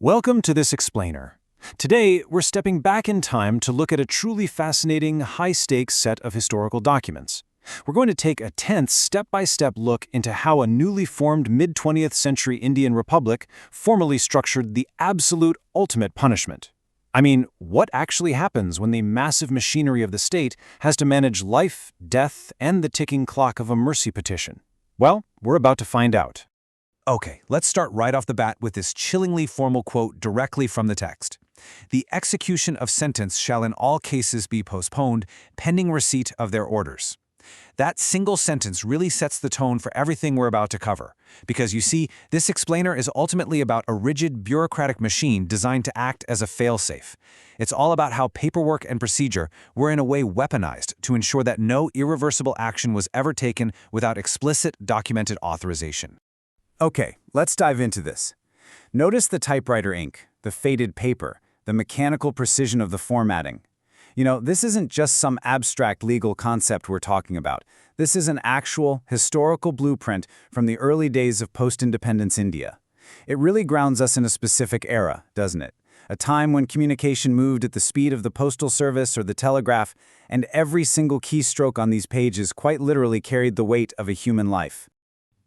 Welcome to this explainer. Today, we're stepping back in time to look at a truly fascinating, high-stakes set of historical documents. We're going to take a tense, step-by-step look into how a newly formed mid-20th century Indian republic formally structured the absolute ultimate punishment. I mean, what actually happens when the massive machinery of the state has to manage life, death, and the ticking clock of a mercy petition? Well, we're about to find out. Okay, let's start right off the bat with this chillingly formal quote directly from the text. "The execution of sentence shall in all cases be postponed, pending receipt of their orders." That single sentence really sets the tone for everything we're about to cover. Because you see, this explainer is ultimately about a rigid bureaucratic machine designed to act as a failsafe. It's all about how paperwork and procedure were in a way weaponized to ensure that no irreversible action was ever taken without explicit documented authorization. Okay, let's dive into this. Notice the typewriter ink, the faded paper, the mechanical precision of the formatting. This isn't just some abstract legal concept we're talking about. This is an actual, historical blueprint from the early days of post-independence India. It really grounds us in a specific era, doesn't it? A time when communication moved at the speed of the postal service or the telegraph, and every single keystroke on these pages quite literally carried the weight of a human life.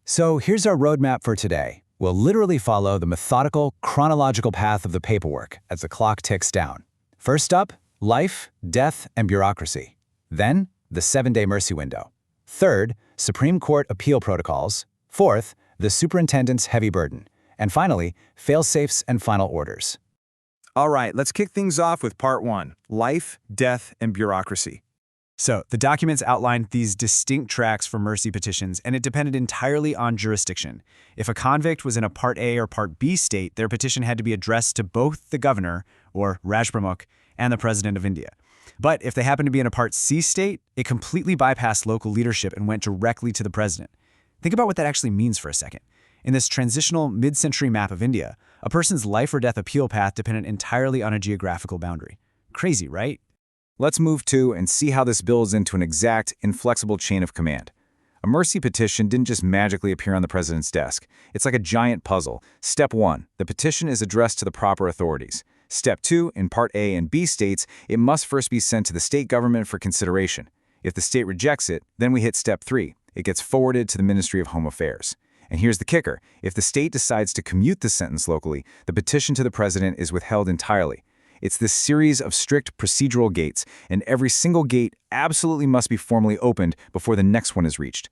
So here's our roadmap for today. We'll literally follow the methodical, chronological path of the paperwork as the clock ticks down. First up, life, death, and bureaucracy. Then, the 7-day mercy window. Third, Supreme Court appeal protocols. Fourth, the superintendent's heavy burden. And finally, fail-safes and final orders. All right, let's kick things off with part 1, life, death, and bureaucracy. So, the documents outlined these distinct tracks for mercy petitions, and it depended entirely on jurisdiction. If a convict was in a Part A or Part B state, their petition had to be addressed to both the governor, or Raj Pramukh, and the President of India. But if they happened to be in a Part C state, it completely bypassed local leadership and went directly to the president. Think about what that actually means for a second. In this transitional mid-century map of India, a person's life or death appeal path depended entirely on a geographical boundary. Crazy, right? Let's move to and see how this builds into an exact, inflexible chain of command. A mercy petition didn't just magically appear on the president's desk. It's like a giant puzzle. Step 1, the petition is addressed to the proper authorities. Step 2, in Part A and B states, it must first be sent to the state government for consideration. If the state rejects it, then we hit Step 3. It gets forwarded to the Ministry of Home Affairs. And here's the kicker. If the state decides to commute the sentence locally, the petition to the president is withheld entirely. It's this series of strict procedural gates, and every single gate absolutely must be formally opened before the next one is reached.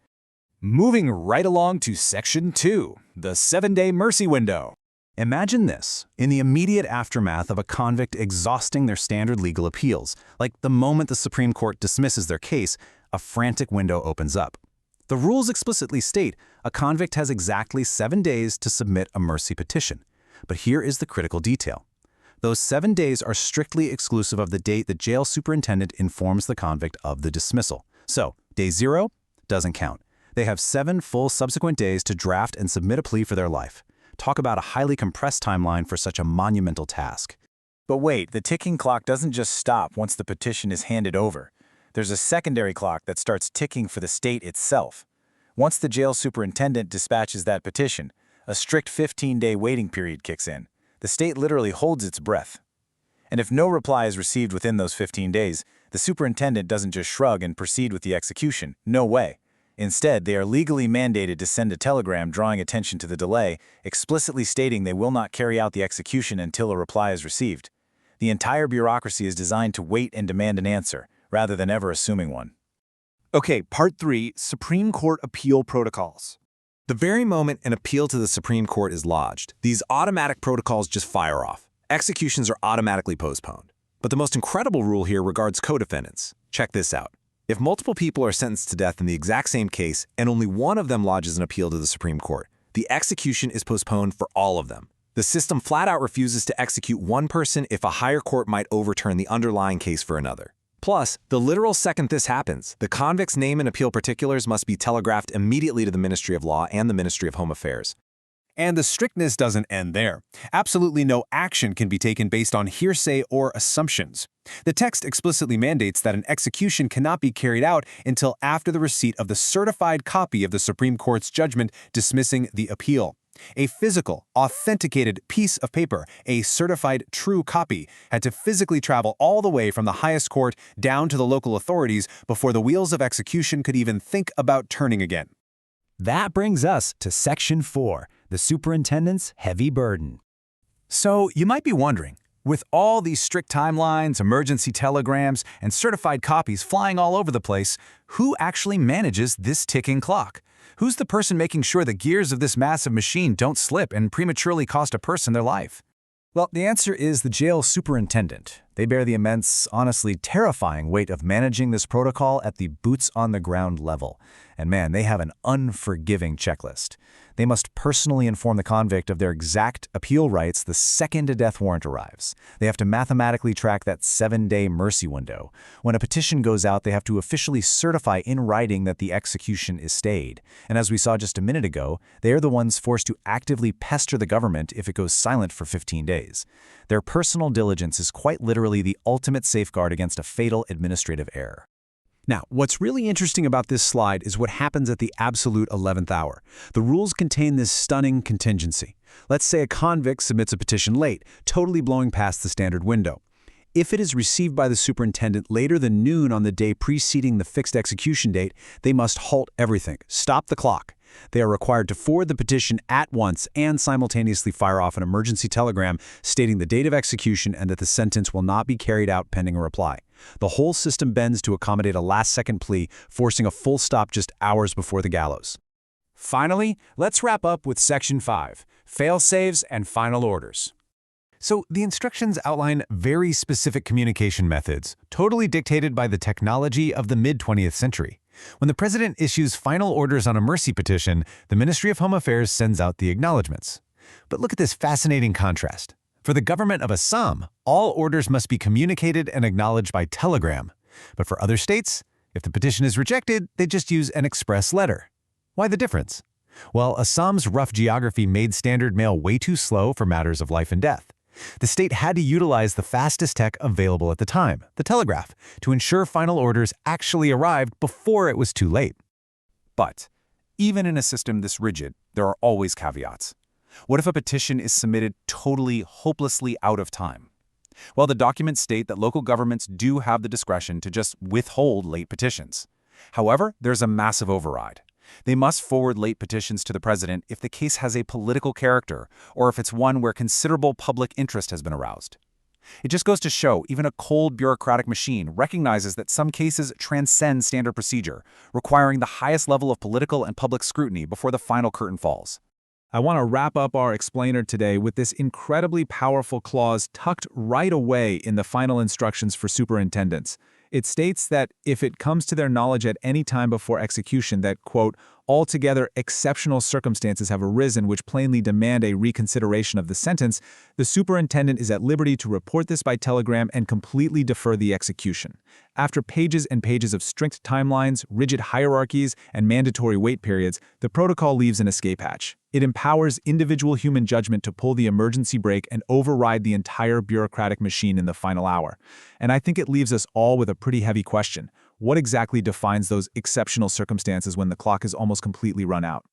Moving right along to Section 2, the 7-day mercy window. Imagine this, in the immediate aftermath of a convict exhausting their standard legal appeals, like the moment the Supreme Court dismisses their case, a frantic window opens up. The rules explicitly state a convict has exactly 7 days to submit a mercy petition. But here is the critical detail. Those 7 days are strictly exclusive of the date the jail superintendent informs the convict of the dismissal. So, day 0 doesn't count. They have 7 full subsequent days to draft and submit a plea for their life. Talk about a highly compressed timeline for such a monumental task. But wait, the ticking clock doesn't just stop once the petition is handed over. There's a secondary clock that starts ticking for the state itself. Once the jail superintendent dispatches that petition, a strict 15-day waiting period kicks in. The state literally holds its breath. And if no reply is received within those 15 days, the superintendent doesn't just shrug and proceed with the execution. No way. Instead, they are legally mandated to send a telegram drawing attention to the delay, explicitly stating they will not carry out the execution until a reply is received. The entire bureaucracy is designed to wait and demand an answer, rather than ever assuming one. Okay, Part 3, Supreme Court appeal protocols. The very moment an appeal to the Supreme Court is lodged, these automatic protocols just fire off. Executions are automatically postponed. But the most incredible rule here regards co-defendants. Check this out. If multiple people are sentenced to death in the exact same case and only one of them lodges an appeal to the Supreme Court, the execution is postponed for all of them. The system flat out refuses to execute one person if a higher court might overturn the underlying case for another. Plus, the literal second this happens, the convict's name and appeal particulars must be telegraphed immediately to the Ministry of Law and the Ministry of Home Affairs. And the strictness doesn't end there. Absolutely no action can be taken based on hearsay or assumptions. The text explicitly mandates that an execution cannot be carried out until after the receipt of the certified copy of the Supreme Court's judgment dismissing the appeal. A physical, authenticated piece of paper, a certified true copy, had to physically travel all the way from the highest court down to the local authorities before the wheels of execution could even think about turning again. That brings us to Section 4, the superintendent's heavy burden. So you might be wondering, with all these strict timelines, emergency telegrams, and certified copies flying all over the place, who actually manages this ticking clock? Who's the person making sure the gears of this massive machine don't slip and prematurely cost a person their life? Well, the answer is the jail superintendent. They bear the immense, honestly terrifying weight of managing this protocol at the boots-on-the-ground level. And man, they have an unforgiving checklist. They must personally inform the convict of their exact appeal rights the second a death warrant arrives. They have to mathematically track that 7-day mercy window. When a petition goes out, they have to officially certify in writing that the execution is stayed. And as we saw just a minute ago, they are the ones forced to actively pester the government if it goes silent for 15 days. Their personal diligence is quite literally the ultimate safeguard against a fatal administrative error. Now, what's really interesting about this slide is what happens at the absolute 11th hour. The rules contain this stunning contingency. Let's say a convict submits a petition late, totally blowing past the standard window. If it is received by the superintendent later than noon on the day preceding the fixed execution date, they must halt everything, stop the clock. They are required to forward the petition at once and simultaneously fire off an emergency telegram stating the date of execution and that the sentence will not be carried out pending a reply. The whole system bends to accommodate a last-second plea, forcing a full stop just hours before the gallows. Finally, let's wrap up with Section 5, fail-safes and final orders. So the instructions outline very specific communication methods, totally dictated by the technology of the mid-20th century. When the president issues final orders on a mercy petition, the Ministry of Home Affairs sends out the acknowledgments. But look at this fascinating contrast. For the government of Assam, all orders must be communicated and acknowledged by telegram. But for other states, if the petition is rejected, they just use an express letter. Why the difference? Well, Assam's rough geography made standard mail way too slow for matters of life and death. The state had to utilize the fastest tech available at the time, the telegraph, to ensure final orders actually arrived before it was too late. But even in a system this rigid, there are always caveats. What if a petition is submitted totally, hopelessly out of time? Well, the documents state that local governments do have the discretion to just withhold late petitions. However, there's a massive override. They must forward late petitions to the president if the case has a political character or if it's one where considerable public interest has been aroused. It just goes to show even a cold bureaucratic machine recognizes that some cases transcend standard procedure, requiring the highest level of political and public scrutiny before the final curtain falls. I want to wrap up our explainer today with this incredibly powerful clause tucked right away in the final instructions for superintendents. It states that if it comes to their knowledge at any time before execution that, quote, altogether exceptional circumstances have arisen which plainly demand a reconsideration of the sentence, the superintendent is at liberty to report this by telegram and completely defer the execution. After pages and pages of strict timelines, rigid hierarchies, and mandatory wait periods, the protocol leaves an escape hatch. It empowers individual human judgment to pull the emergency brake and override the entire bureaucratic machine in the final hour. And I think it leaves us all with a pretty heavy question. What exactly defines those exceptional circumstances when the clock is almost completely run out?